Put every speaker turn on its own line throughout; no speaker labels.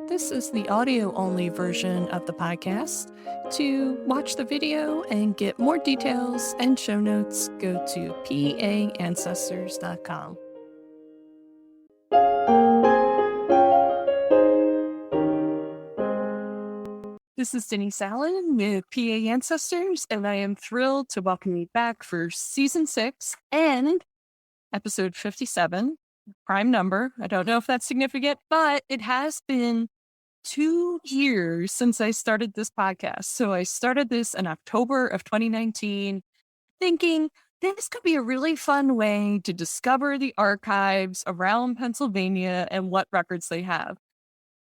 This is the audio only version of the podcast. To watch the video and get more details and show notes, go to paancestors.com. This is Denise Allen with PA Ancestors, and I am thrilled to welcome you back for season 6 and episode 57, prime number. I don't know if that's significant, but it has been 2 years since I started this podcast. So I started this in October of 2019, thinking this could be a really fun way to discover the archives around Pennsylvania and what records they have.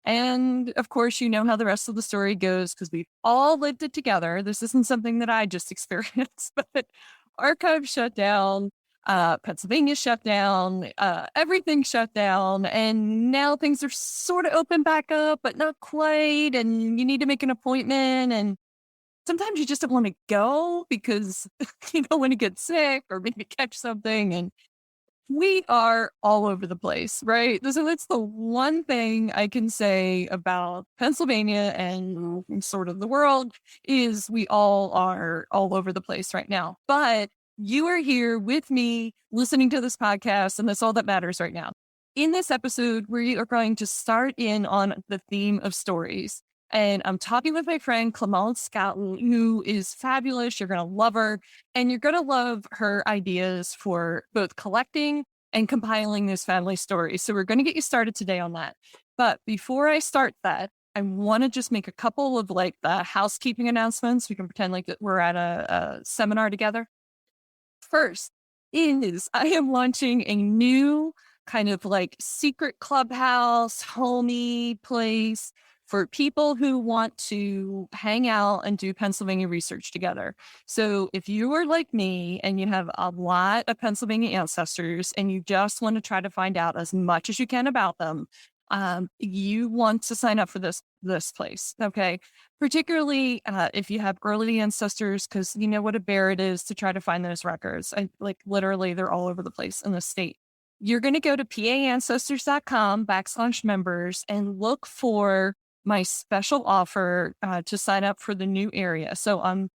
And of course, you know how the rest of the story goes because we've all lived it together. This isn't something that I just experienced, but archives shut down, Pennsylvania shut down, everything shut down. And now things are sort of open back up, but not quite. And you need to make an appointment. And sometimes you just don't want to go because you don't want to get sick or maybe catch something. And we are all over the place, right? So that's the one thing I can say about Pennsylvania and sort of the world is we all are all over the place right now. But you are here with me listening to this podcast, and that's all that matters right now. In this episode, we are going to start in on the theme of stories. And I'm talking with my friend Clémence Scouten, who is fabulous. You're going to love her. And you're going to love her ideas for both collecting and compiling these family stories. So we're going to get you started today on that. But before I start that, I want to just make a couple of like the housekeeping announcements. We can pretend like that we're at a seminar together. First is I am launching a new kind of like secret clubhouse, homey place for people who want to hang out and do Pennsylvania research together. So if you are like me and you have a lot of Pennsylvania ancestors and you just want to try to find out as much as you can about them, you want to sign up for this place. Okay. Particularly if you have early ancestors, because you know what a bear it is to try to find those records. Like literally, they're all over the place in the state. You're going to go to paancestors.com/members and look for my special offer to sign up for the new area. So I'm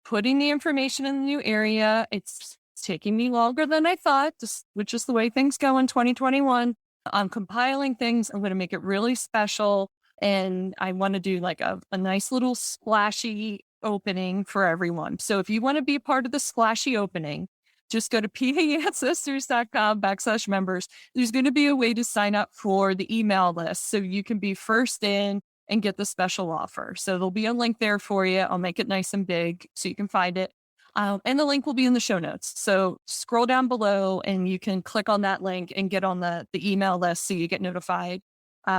putting the information in the new area. It's taking me longer than I thought, which is the way things go in 2021. I'm compiling things. I'm going to make it really special. And I want to do like a nice little splashy opening for everyone. So if you want to be a part of the splashy opening, just go to paancestors.com/members. There's going to be a way to sign up for the email list so you can be first in and get the special offer. So there'll be a link there for you. I'll make it nice and big so you can find it. And the link will be in the show notes. So scroll down below and you can click on that link and get on the email list so you get notified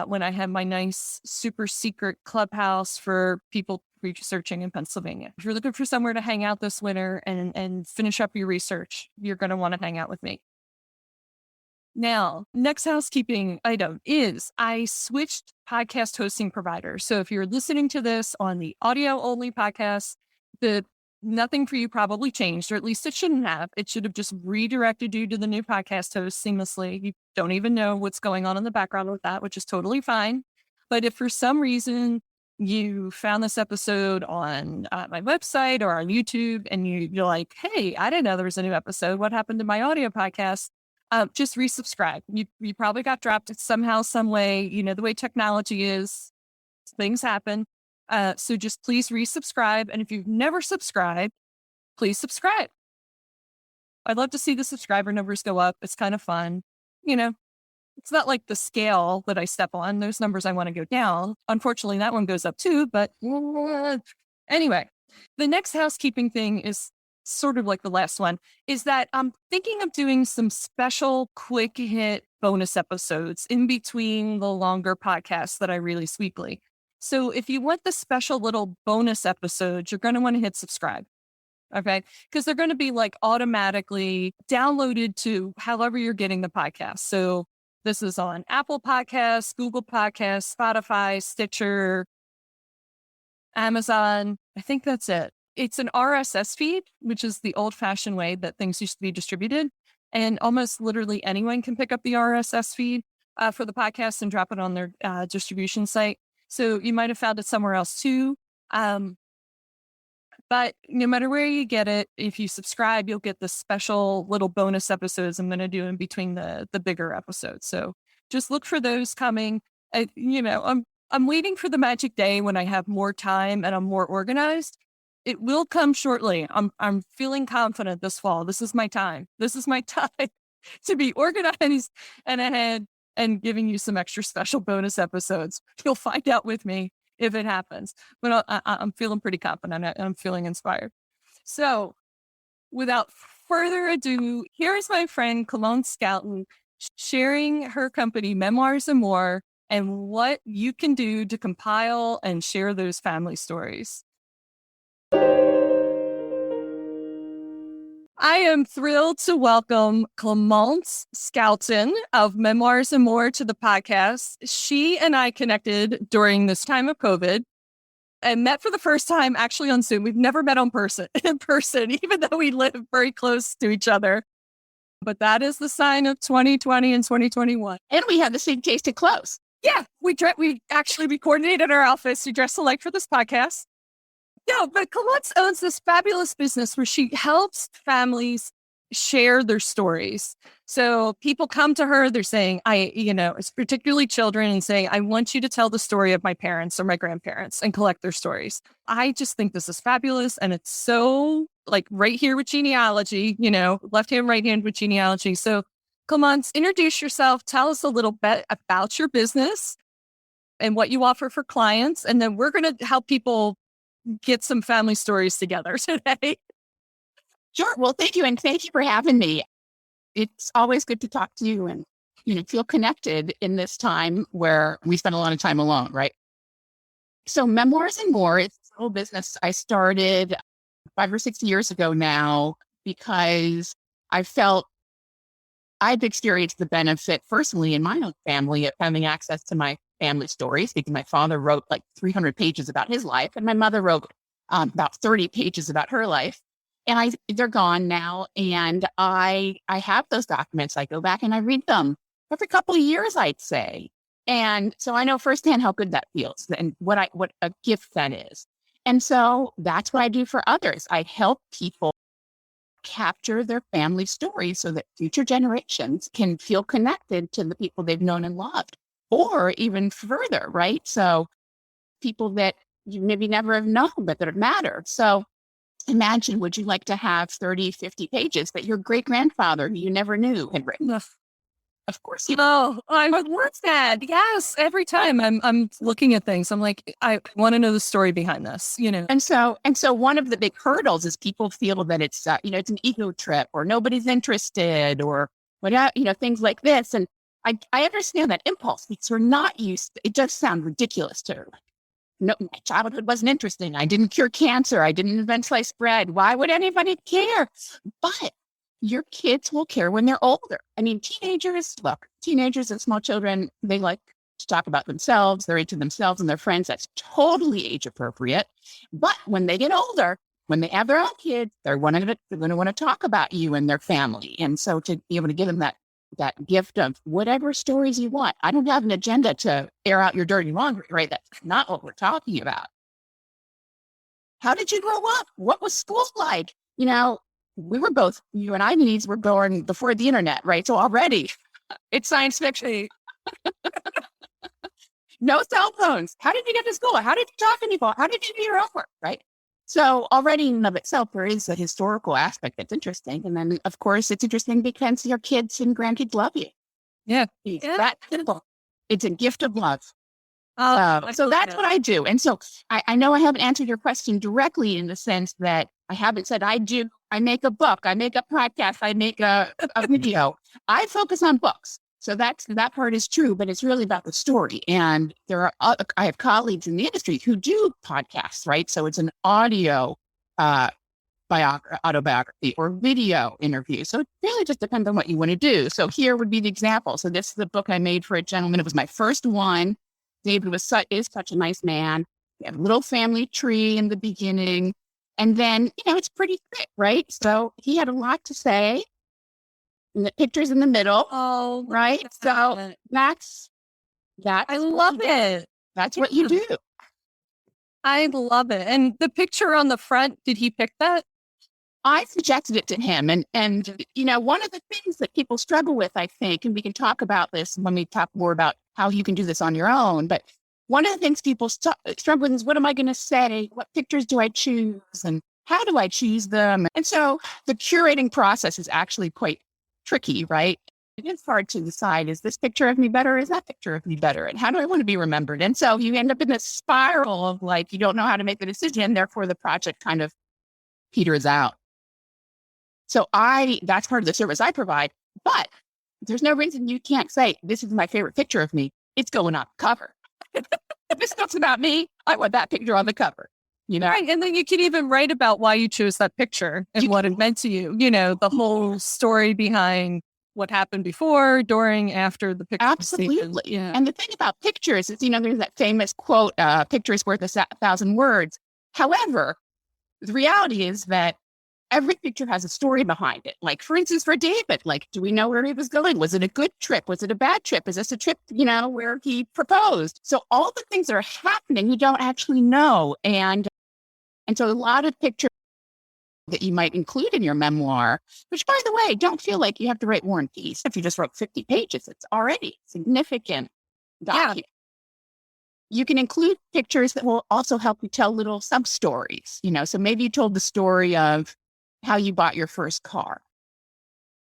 when I have my nice super secret clubhouse for people researching in Pennsylvania. If you're looking for somewhere to hang out this winter and finish up your research, you're going to want to hang out with me. Now, next housekeeping item is I switched podcast hosting providers. So if you're listening to this on the audio only podcast, the nothing for you probably changed, or at least it shouldn't have. It should have just redirected you to the new podcast host seamlessly. You don't even know what's going on in the background with that, which is totally fine. But if for some reason you found this episode on my website or on YouTube and you're like, hey, I didn't know there was a new episode. What happened to my audio podcast? Just resubscribe. You probably got dropped somehow, some way. You know, the way technology is, things happen. So just please resubscribe. And if you've never subscribed, please subscribe. I'd love to see the subscriber numbers go up. It's kind of fun. You know, it's not like the scale that I step on. Those numbers I want to go down. Unfortunately, that one goes up too. But anyway, the next housekeeping thing is sort of like the last one, is that I'm thinking of doing some special quick hit bonus episodes in between the longer podcasts that I release weekly. So if you want the special little bonus episodes, you're going to want to hit subscribe. Okay. Because they're going to be like automatically downloaded to however you're getting the podcast. So this is on Apple Podcasts, Google Podcasts, Spotify, Stitcher, Amazon. I think that's it. It's an RSS feed, which is the old fashioned way that things used to be distributed. And almost literally anyone can pick up the RSS feed. for the podcast and drop it on their distribution site. So you might have found it somewhere else too. Um, but no matter where you get it, if you subscribe, you'll get the special little bonus episodes I'm going to do in between the bigger episodes. So just look for those coming. I'm waiting for the magic day when I have more time and I'm more organized. It will come shortly. I'm feeling confident this fall. This is my time. This is my time to be organized and ahead and giving you some extra special bonus episodes. You'll find out with me if it happens. But I'm feeling pretty confident. I'm feeling inspired. So without further ado, here's my friend Clémence Scouten sharing her company, Memoirs and More, and what you can do to compile and share those family stories. I am thrilled to welcome Clémence Scouten of Memoirs and More to the podcast. She and I connected during this time of COVID and met for the first time actually on Zoom. We've never met in person, even though we live very close to each other. But that is the sign of 2020 and 2021.
And we have the same taste in clothes.
Yeah, we coordinated our outfits. We dressed alike for this podcast. No, but Clémence owns this fabulous business where she helps families share their stories. So people come to her, they're saying, it's particularly children, and saying, I want you to tell the story of my parents or my grandparents and collect their stories. I just think this is fabulous. And it's so like right here with genealogy, left hand, right hand with genealogy. So Clémence, introduce yourself. Tell us a little bit about your business and what you offer for clients. And then we're going to help people get some family stories together today.
Sure. Well, thank you. And thank you for having me. It's always good to talk to you and, feel connected in this time where we spend a lot of time alone, right? So Memoirs and More, it's a little business I started 5 or 6 years ago now because I felt I've experienced the benefit personally in my own family of having access to my family stories, because my father wrote like 300 pages about his life and my mother wrote about 30 pages about her life. And they're gone now. And I have those documents. I go back and I read them every couple of years, I'd say. And so I know firsthand how good that feels and what a gift that is. And so that's what I do for others. I help people capture their family stories so that future generations can feel connected to the people they've known and loved, or even further, right? So people that you maybe never have known, but that matter. So imagine, would you like to have 30, 50 pages that your great-grandfather who you never knew had written? Of course.
I would love that. Yes. Every time I'm looking at things, I'm like, I want to know the story behind this,
And so one of the big hurdles is people feel that it's, it's an ego trip or nobody's interested or whatever, things like this. And I understand that impulse because we're not used. It does sound ridiculous to no, my childhood wasn't interesting. I didn't cure cancer. I didn't invent sliced bread. Why would anybody care? But your kids will care when they're older. I mean, teenagers and small children, they like to talk about themselves. They're into themselves and their friends. That's totally age appropriate. But when they get older, when they have their own kids, they're going to want to talk about you and their family. And so to be able to give them that gift of whatever stories you want. I don't have an agenda to air out your dirty laundry, right? That's not what we're talking about. How did you grow up? What was school like? You and I, Denise, were born before the internet, right? So already it's science fiction. No cell phones. How did you get to school? How did you talk to people? How did you do your homework, right? So already in and of itself, there is a historical aspect that's interesting. And then, of course, it's interesting because your kids and grandkids love you.
Yeah.
It's that simple. It's a gift of love. So that's what I do. And so I know I haven't answered your question directly in the sense that I haven't said I make a book, I make a podcast, I make a video. I focus on books. So that part is true, but it's really about the story. And I have colleagues in the industry who do podcasts, right? So it's an audio autobiography or video interview. So it really just depends on what you want to do. So here would be the example. So this is the book I made for a gentleman. It was my first one. David is such a nice man. We have a little family tree in the beginning. And then, it's pretty thick, right? So he had a lot to say. And the picture's in the middle,
Oh,
right? So that's
I love it.
That's what you do.
I love it. And the picture on the front, did he pick that?
I suggested it to him. And one of the things that people struggle with, I think, and we can talk about this when we talk more about how you can do this on your own, but one of the things people struggle with is, what am I going to say? What pictures do I choose? And how do I choose them? And so the curating process is actually quite tricky, right? It is hard to decide, is this picture of me better? Is that picture of me better? And how do I want to be remembered? And so you end up in this spiral of like, you don't know how to make the decision. Therefore, the project kind of peters out. So that's part of the service I provide, but there's no reason you can't say, this is my favorite picture of me. It's going on the cover. If this talks about me, I want that picture on the cover.
Right. And then you can even write about why you chose that picture and what it meant to you, the whole story behind what happened before, during, after the picture.
Absolutely.
Yeah.
And the thing about pictures is, there's that famous quote, picture is worth 1,000 words. However, the reality is that every picture has a story behind it. Like, for instance, for David, like, do we know where he was going? Was it a good trip? Was it a bad trip? Is this a trip, where he proposed? So all the things that are happening, you don't actually know. And so a lot of pictures that you might include in your memoir, which, by the way, don't feel like you have to write War and Peace. If you just wrote 50 pages, it's already significant document. Yeah. You can include pictures that will also help you tell little sub-stories. So maybe you told the story of how you bought your first car.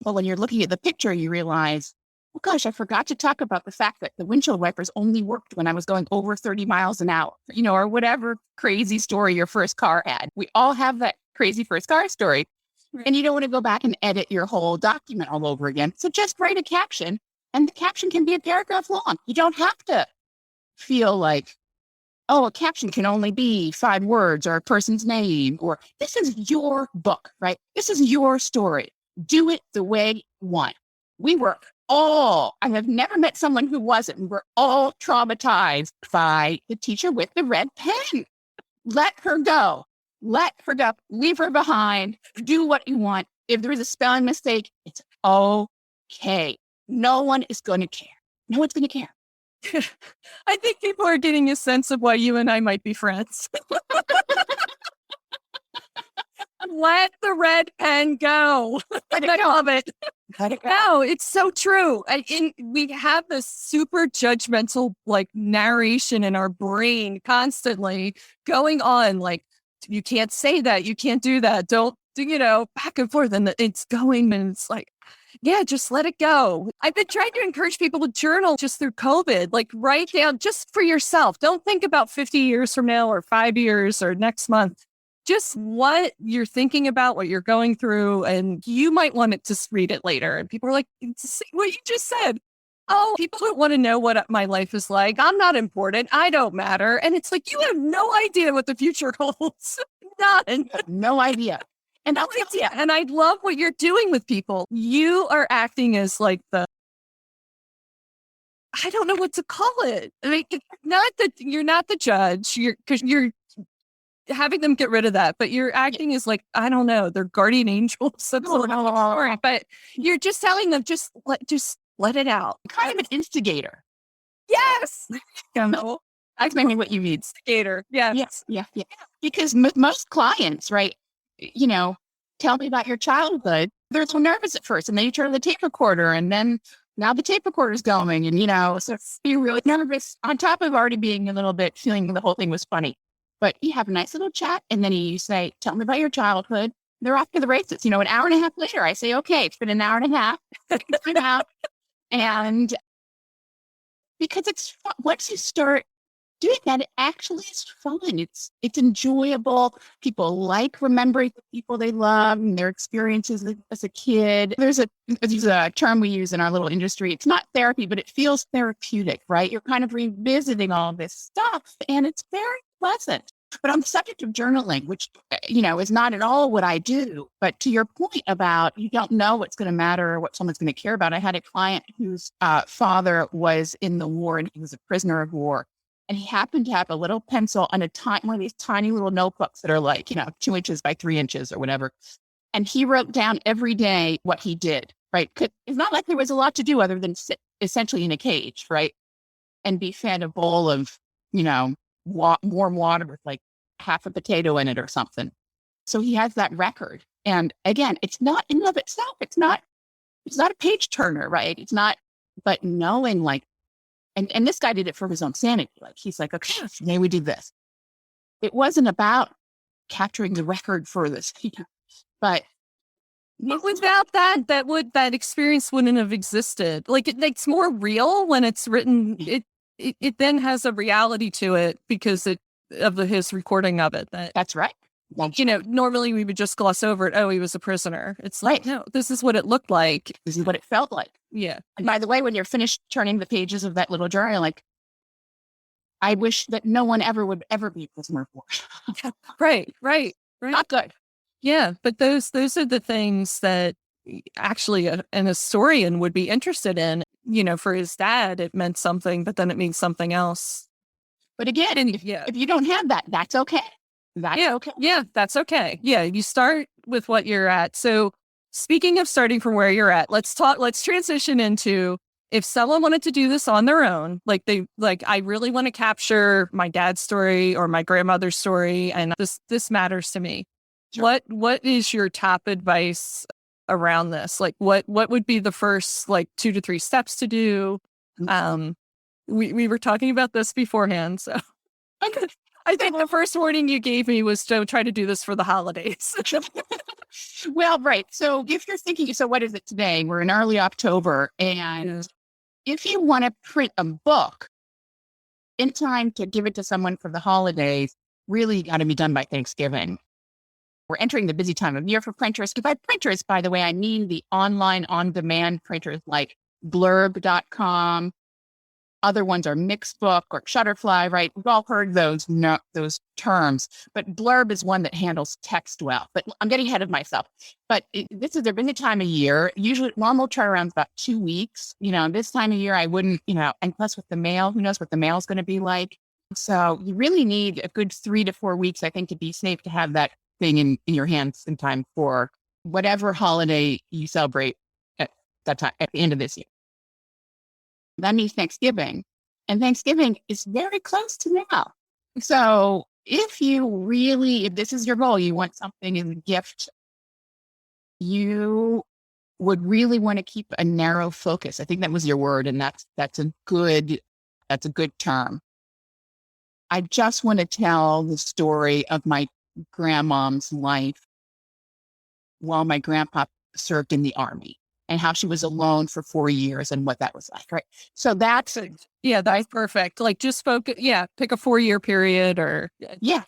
Well, when you're looking at the picture, you realize, oh gosh, I forgot to talk about the fact that the windshield wipers only worked when I was going over 30 miles an hour, or whatever crazy story your first car had. We all have that crazy first car story. Right. And you don't want to go back and edit your whole document all over again. So just write a caption, and the caption can be a paragraph long. You don't have to feel like, oh, a caption can only be 5 words or a person's name, or this is your book, right? This is your story. Do it the way you want. I have never met someone who wasn't. We were all traumatized by the teacher with the red pen. Let her go. Let her go. Leave her behind. Do what you want. If there is a spelling mistake, it's okay. No one is going to care. No one's going to care.
I think people are getting a sense of why you and I might be friends. Let the red pen go. I love it. No, it's so true. We have this super judgmental narration in our brain constantly going on. Like, you can't say that. You can't do that. Don't, back and forth. And it's going, and it's like, yeah, just let it go. I've been trying to encourage people to journal just through COVID, write down just for yourself. Don't think about 50 years from now or 5 years or next month. Just what you're thinking about, what you're going through, and you might want to just read it later. And people are like, what you just said. Oh, people don't want to know what my life is like. I'm not important. I don't matter. And it's like, you have no idea what the future holds. None.
No idea.
And and I love what you're doing with people. You are acting as I don't know what to call it. I mean, you're not the judge. Because you're having them get rid of that, but you're acting as I don't know, they're guardian angels. But you're just telling them, just let it out.
Kind of an instigator.
Yes.
That's maybe what you mean.
Instigator. Yes.
Yeah. Because most clients, right, tell me about your childhood. They're so nervous at first, and then you turn the tape recorder, and then now the tape recorder's going, and so you're really nervous on top of already being a little bit feeling the whole thing was funny. But you have a nice little chat, and then you say, tell me about your childhood. They're off to the races. An hour and a half later, I say, okay, it's been an hour and a half. And because it's fun. Once you start doing that, it actually is fun. It's enjoyable. People like remembering the people they love and their experiences as a kid. There's a term we use in our little industry. It's not therapy, but it feels therapeutic, right? You're kind of revisiting all this stuff, and it's very pleasant. But on the subject of journaling, which, is not at all what I do, but to your point about you don't know what's going to matter or what someone's going to care about. I had a client whose father was in the war, and he was a prisoner of war. And he happened to have a little pencil and one of these tiny little notebooks that are 2 inches by 3 inches or whatever. And he wrote down every day what he did right? 'Cause it's not like there was a lot to do other than sit essentially in a cage, right? And be fed a bowl of, warm water with like half a potato in it or something. So he has that record. And again, it's not in and of itself. It's not a page turner, right? It's not, but knowing like, and this guy did it for his own sanity. Like he's like, okay, maybe we do this. It wasn't about capturing the record for this, but
without that experience wouldn't have existed. Like it's more real when it's written. It then has a reality to it because his recording of it.
That's right.
Normally we would just gloss over it. Oh, he was a prisoner. It's like, no, this is what it looked like.
This is what it felt like.
Yeah.
And by the way, when you're finished turning the pages of that little journal, like, I wish that no one would ever be a prisoner for.
Right.
Not good.
Yeah. But those are the things that actually an historian would be interested in. For his dad, it meant something, but then it means something else.
But again, if you don't have that, that's okay. Okay.
Yeah, that's okay. Yeah, you start with what you're at. So speaking of starting from where you're at, let's transition into if someone wanted to do this on their own, I really want to capture my dad's story or my grandmother's story, and this matters to me. Sure. What is your top advice around this? Like what would be the first 2 to 3 steps to do? We were talking about this beforehand, so I think the first warning you gave me was don't try to do this for the holidays.
Well, right. So if you're thinking, so what is it today? We're in early October. And if you want to print a book in time to give it to someone for the holidays, really got to be done by Thanksgiving. We're entering the busy time of year for printers. By printers, by the way, I mean the online on-demand printers like blurb.com. Other ones are Mixbook or Shutterfly, right? We've all heard those terms, but Blurb is one that handles text well. But I'm getting ahead of myself. But they're busy time of year. Usually, normal turnaround's about 2 weeks. This time of year, I wouldn't, and plus with the mail, who knows what the mail's going to be like. So you really need a good 3 to 4 weeks, I think, to be safe to have that thing in your hands in time for whatever holiday you celebrate at that time, at the end of this year. That means Thanksgiving. And Thanksgiving is very close to now. So if this is your goal, you want something as a gift, you would really want to keep a narrow focus. I think that was your word. And that's a good term. I just want to tell the story of my grandmom's life while my grandpa served in the Army, and how she was alone for 4 years and what that was like, right? So that's
perfect. Like just focus, pick a 4-year period or.
Yeah.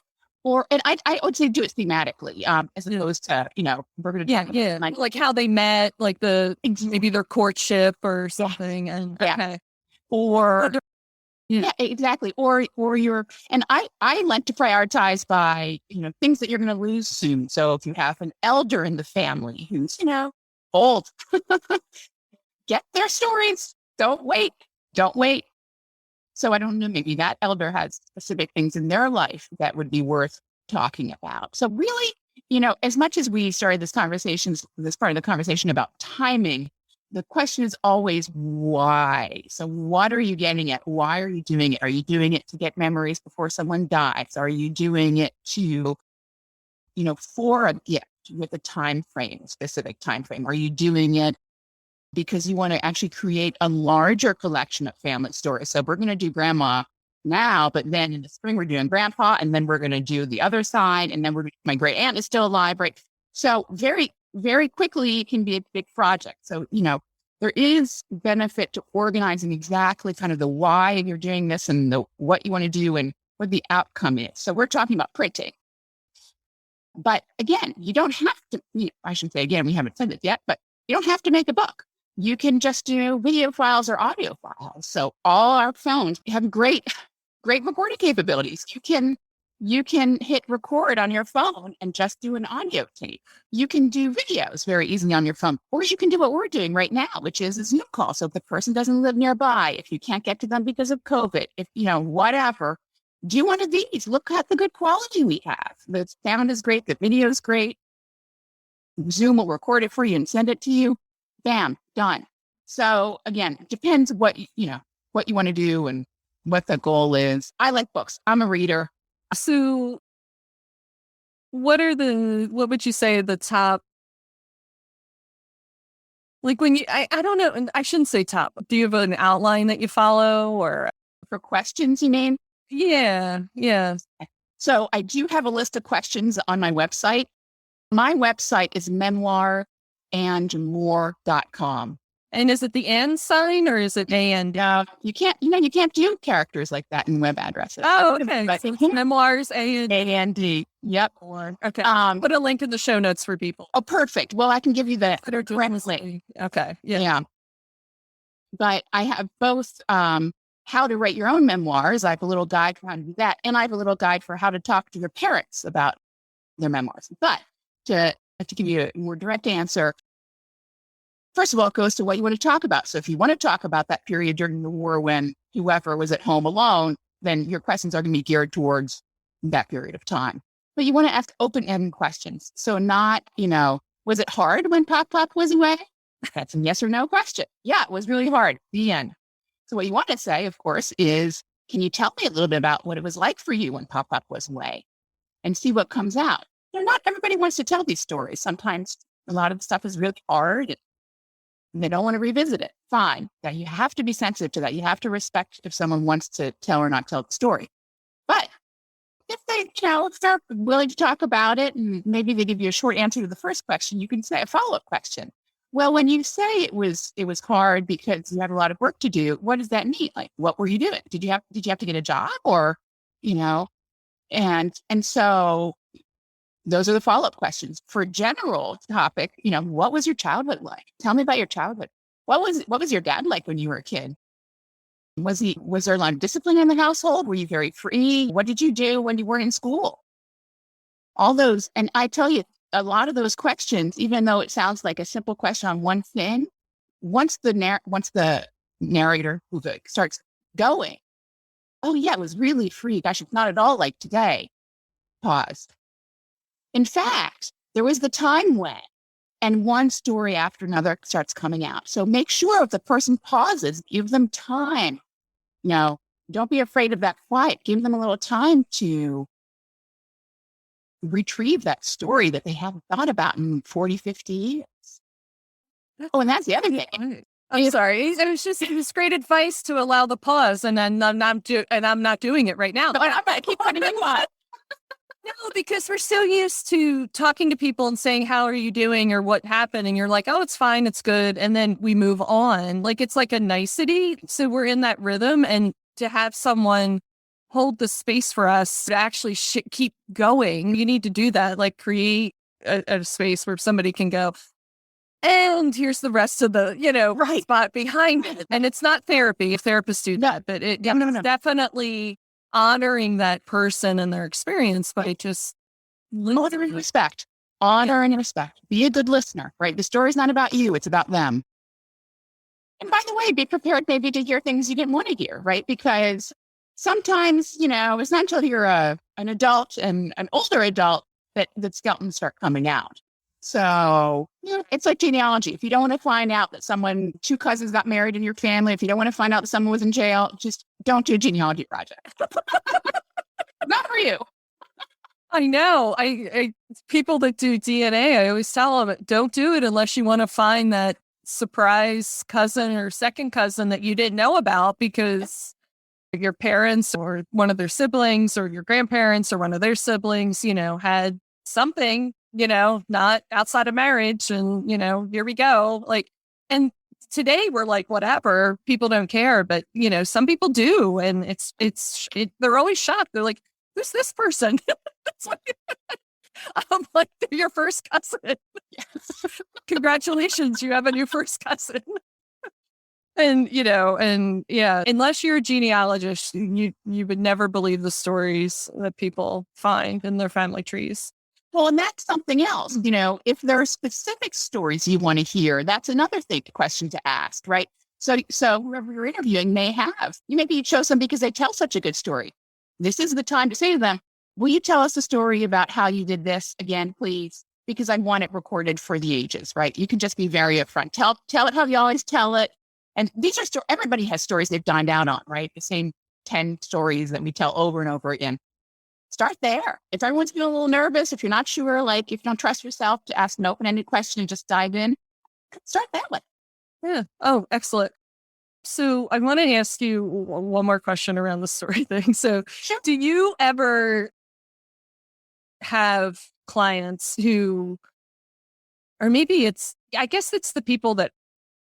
And I would say do it thematically, as opposed to, we're going to
like how they met, like maybe their courtship or something. Yeah. And okay.
Or yeah, exactly. Or and I like to prioritize by, things that you're going to lose soon. So if you have an elder in the family who's, old, get their stories. Don't wait. So I don't know, maybe that elder has specific things in their life that would be worth talking about. So really, as much as we started this part of the conversation about timing, the question is always why. So what are you getting at? Why are you doing it? Are you doing it to get memories before someone dies? Are you doing it to, for a gift with a specific time frame? Are you doing it because you want to actually create a larger collection of family stories? So we're going to do grandma now, but then in the spring we're doing grandpa, and then we're going to do the other side, and then my great aunt is still alive, right? So very, very quickly it can be a big project. So, there is benefit to organizing exactly kind of the why you're doing this and what you want to do and what the outcome is. So we're talking about printing. But again, you don't have to, I should say again, we haven't said this yet, but you don't have to make a book. You can just do video files or audio files. So all our phones have great recording capabilities. You can hit record on your phone and just do an audio tape. You can do videos very easily on your phone, or you can do what we're doing right now, which is a Zoom call. So if the person doesn't live nearby, if you can't get to them because of COVID, if, whatever, do one of these. Look at the good quality we have. The sound is great. The video is great. Zoom will record it for you and send it to you. Bam, done. So again, it depends what you want to do and what the goal is. I like books. I'm a reader.
So what would you say the top, like when I don't know, and I shouldn't say top. Do you have an outline that you follow or?
For questions, you mean?
Yeah. Yeah.
So I do have a list of questions on my website. My website is memoirandmore.com.
And is it the and sign or is it and?
You can't do characters like that in web addresses.
Oh, okay.
But
So memoirs and
A-N-D. Yep.
okay. Put a link in the show notes for people.
Oh, perfect. Well, I can give you the correct link.
Okay.
Yeah. But I have both how to write your own memoirs. I have a little guide for how to do that. And I have a little guide for how to talk to your parents about their memoirs. But to give you a more direct answer, first of all, it goes to what you want to talk about. So if you want to talk about that period during the war when whoever was at home alone, then your questions are going to be geared towards that period of time. But you want to ask open-ended questions. So not, was it hard when Pop was away? That's a yes or no question. Yeah, it was really hard. The end. So what you want to say, of course, is, can you tell me a little bit about what it was like for you when Pop was away? And see what comes out. Not everybody wants to tell these stories. Sometimes a lot of the stuff is really hard and they don't want to revisit it. Fine. That you have to be sensitive to that. You have to respect if someone wants to tell or not tell the story. But if they, if they're willing to talk about it and maybe they give you a short answer to the first question, you can say a follow-up question. Well, when you say it was hard because you had a lot of work to do, what does that mean? Like, what were you doing? Did you have to get a job or, and so those are the follow-up questions. For general topic, what was your childhood like? Tell me about your childhood. What was your dad like when you were a kid? Was there a lot of discipline in the household? Were you very free? What did you do when you weren't in school? All those, and I tell you, a lot of those questions, even though it sounds like a simple question on one thing, once the narrator who starts going, oh yeah, it was really free. Gosh, it's not at all like today. Pause. In fact, there was the time when, and one story after another starts coming out. So make sure if the person pauses, give them time. Don't be afraid of that quiet. Give them a little time to retrieve that story that they haven't thought about in 40, 50 years. Oh, and that's the other thing.
I'm sorry. It was great advice to allow the pause, and I'm not doing it right now.
No, I'm not keep putting in pause.
No, because we're so used to talking to people and saying, how are you doing or what happened? And you're like, oh, it's fine. It's good. And then we move on. Like, it's like a nicety. So we're in that rhythm, and to have someone hold the space for us to actually keep going, you need to do that. Like, create a space where somebody can go, and here's the rest of the, right spot behind it. And it's not therapy if therapists do that, but it's definitely honoring that person and their experience by just
honor and respect. Honor and respect. Be a good listener, right? The story's not about you, it's about them. And by the way, be prepared maybe to hear things you didn't want to hear, right? Because sometimes, it's not until you're an adult and an older adult that skeletons start coming out. So, it's like genealogy. If you don't want to find out that two cousins got married in your family, if you don't want to find out that someone was in jail, just don't do a genealogy project. Not for you.
I know. I people that do DNA, I always tell them, don't do it unless you want to find that surprise cousin or second cousin that you didn't know about, because your parents or one of their siblings or your grandparents or one of their siblings, had something, not outside of marriage. And, here we go. Like, and today we're like, whatever, people don't care. But, some people do. And they're always shocked. They're like, who's this person? I'm like, they're your first cousin. Congratulations, you have a new first cousin. And, unless you're a genealogist, you would never believe the stories that people find in their family trees.
Well, and that's something else. If there are specific stories you want to hear, that's another question to ask, right? So whoever you're interviewing maybe you chose them because they tell such a good story. This is the time to say to them, will you tell us a story about how you did this again, please? because I want it recorded for the ages, right? You can just be very upfront. Tell it how you always tell it. And these are everybody has stories they've dined out on, right? The same 10 stories that we tell over and over again. Start there. If everyone's feeling a little nervous, if you're not sure, like if you don't trust yourself to ask an open-ended question and just dive in, start that way.
Yeah. Oh, excellent. So I want to ask you one more question around the story thing. So
Sure.
do you ever have clients who, or maybe I guess it's the people that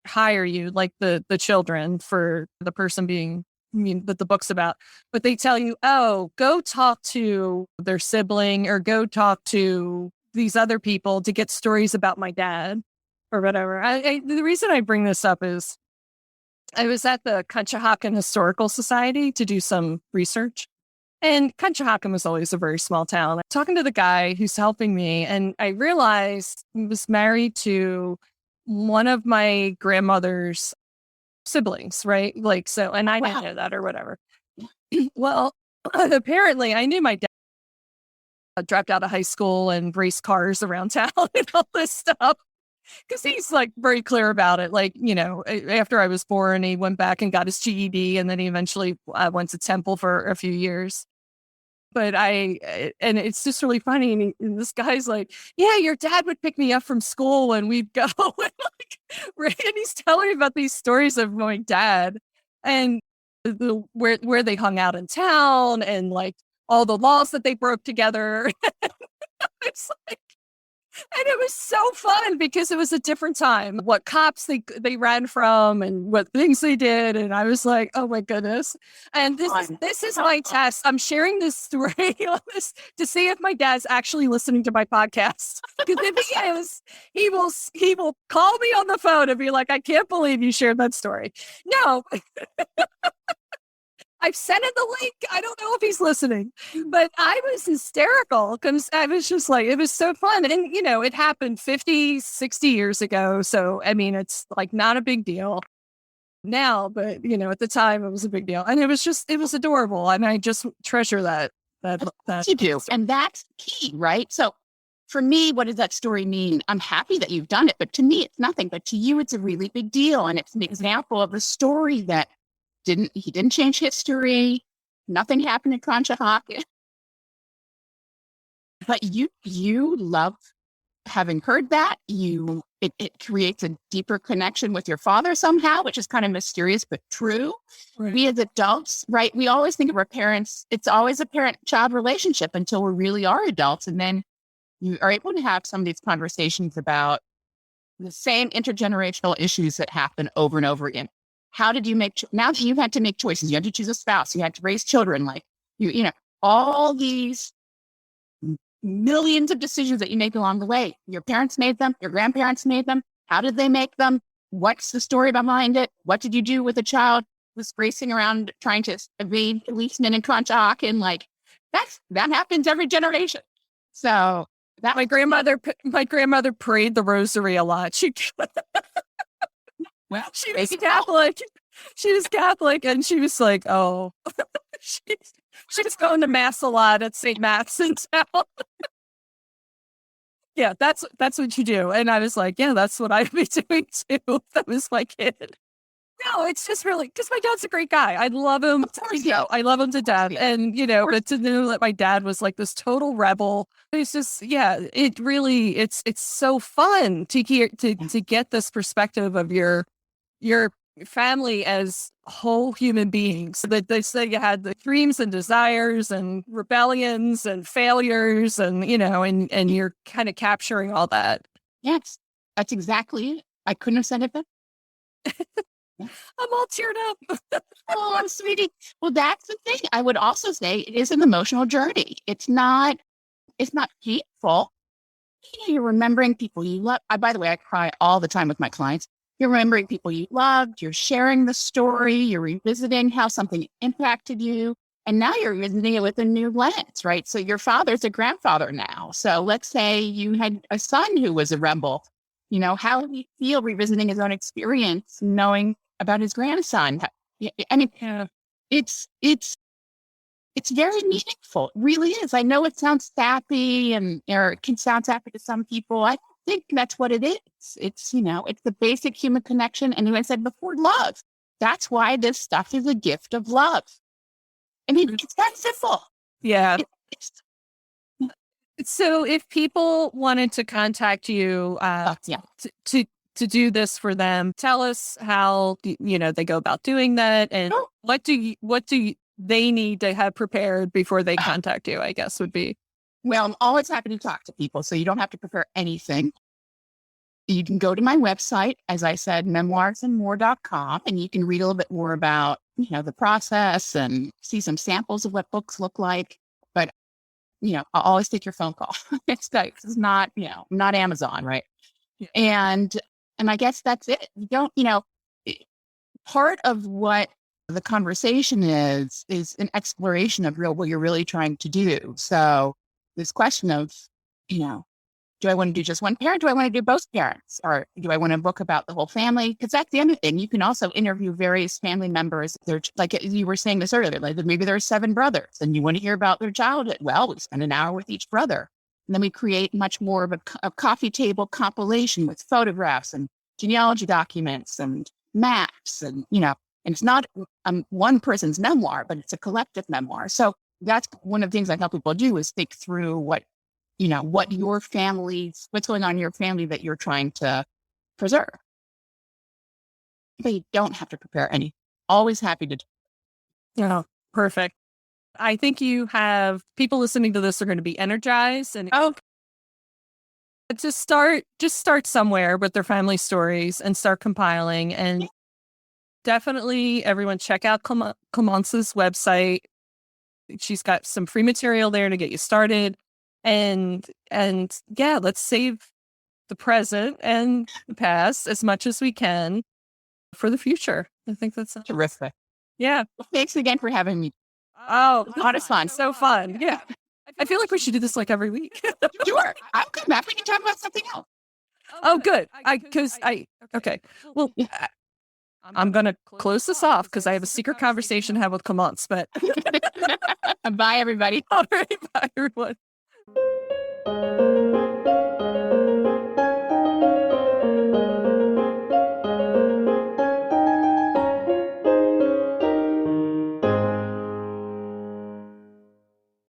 hire you, like the children for the person being, that the book's about, but they tell you, oh, go talk to their sibling or go talk to these other people to get stories about my dad or whatever. The reason I bring this up is I was at the Conshohocken Historical Society to do some research. And Conshohocken was always a very small town. Talking to the guy who's helping me, and I realized he was married to one of my grandmother's siblings, right? Like, so, and I didn't know that or whatever. Well, apparently I knew my dad dropped out of high school and raced cars around town and all this stuff. Because he's like very clear about it. Like, after I was born, he went back and got his GED, and then he eventually went to Temple for a few years. But and it's just really funny. And this guy's like, yeah, your dad would pick me up from school and we'd go. And he's telling me about these stories of my dad and where they hung out in town and like all the laws that they broke together. It's like, and it was so fun because it was a different time. What cops they ran from and what things they did, and I was like, "Oh my goodness!" And this is my test. I'm sharing this story on this to see if my dad's actually listening to my podcast. Because if he is, he will call me on the phone and be like, "I can't believe you shared that story." No. I've sent him the link. I don't know if he's listening, but I was hysterical because I was just like, it was so fun. And, it happened 50, 60 years ago. So, I mean, it's like not a big deal now, but, at the time it was a big deal. And it was adorable. And I just treasure that.
You do. And that's key, right? So for me, what does that story mean? I'm happy that you've done it, but to me, it's nothing. But to you, it's a really big deal. And it's an example of a story that he didn't change history. Nothing happened in Conshohocken. But you love having heard that. It creates a deeper connection with your father somehow, which is kind of mysterious but true. Right. We as adults, right? We always think of our parents. It's always a parent-child relationship until we really are adults, and then you are able to have some of these conversations about the same intergenerational issues that happen over and over again. How did you now that you've had to make choices, you had to choose a spouse, you had to raise children, like all these millions of decisions that you make along the way. Your parents made them, your grandparents made them. How did they make them? What's the story behind it? What did you do with a child who was racing around trying to evade policemen in Conshohocken? Like that happens every generation. So that
my grandmother prayed the rosary a lot. She was Catholic. She was Catholic, and she was like, "Oh, she's going to mass a lot at St. Matt's in town." Yeah, that's what you do. And I was like, "Yeah, that's what I'd be doing too if that was my kid." No, it's just really because my dad's a great guy. I love him. I love him to death. And but to know that my dad was like this total rebel, it's just it really it's so fun to hear to get this perspective of your family as whole human beings. So that they say you had the dreams and desires and rebellions and failures and and you're kind of capturing all that.
Yes, that's exactly it. I couldn't have said it better.
I'm all teared up.
Oh, sweetie. Well, that's the thing. I would also say it is an emotional journey. It's not painful. You're remembering people you love. By the way, I cry all the time with my clients. You're remembering people you loved. You're sharing the story. You're revisiting how something impacted you. And now you're revisiting it with a new lens, right? So your father's a grandfather now. So let's say you had a son who was a rebel. How did he feel revisiting his own experience, knowing about his grandson? I mean, it's it's very meaningful. It really is. I know it sounds sappy or it can sound sappy to some people. I think that's what it is. It's, it's the basic human connection. And like I said before, love. That's why this stuff is a gift of love. I mean, it's that simple.
Yeah.
It's,
So if people wanted to contact you
yeah.
to do this for them, tell us how they go about doing that, and
Oh.
what they need to have prepared before they contact you, I guess would be.
Well, I'm always happy to talk to people, so you don't have to prepare anything. You can go to my website, as I said, memoirsandmore.com, and you can read a little bit more about, the process and see some samples of what books look like. But, I'll always take your phone call. It's not, not Amazon, right?
Yeah.
And I guess that's it. You don't, part of what the conversation is an exploration of what you're really trying to do. So this question of, do I want to do just one parent? Do I want to do both parents? Or do I want to book about the whole family? Because that's the other thing. You can also interview various family members. They're like you were saying this earlier, like maybe there are 7 brothers and you want to hear about their childhood. Well, we spend an hour with each brother. And then we create much more of a coffee table compilation with photographs and genealogy documents and maps. And it's not one person's memoir, but it's a collective memoir. So that's one of the things I help people do is think through what your what's going on in your family that you're trying to preserve. They don't have to prepare any. Always happy to.
Oh, perfect. I think you have people listening to this are going to be energized, and just start somewhere with their family stories and start compiling. And definitely everyone check out Clémence's website. She's got some free material there to get you started. And yeah, let's save the present and the past as much as we can for the future. I think that's
Terrific.
Yeah.
Well, thanks again for having me.
Oh,
a lot of fun.
So fun. Yeah. I feel like we should do this like every week.
Sure. I'll come back. We can talk about something else.
Oh, good. Okay. Well, I'm going to close this off because I have a secret conversation to have with Clémence, but
bye, everybody.
All right. Bye, everyone.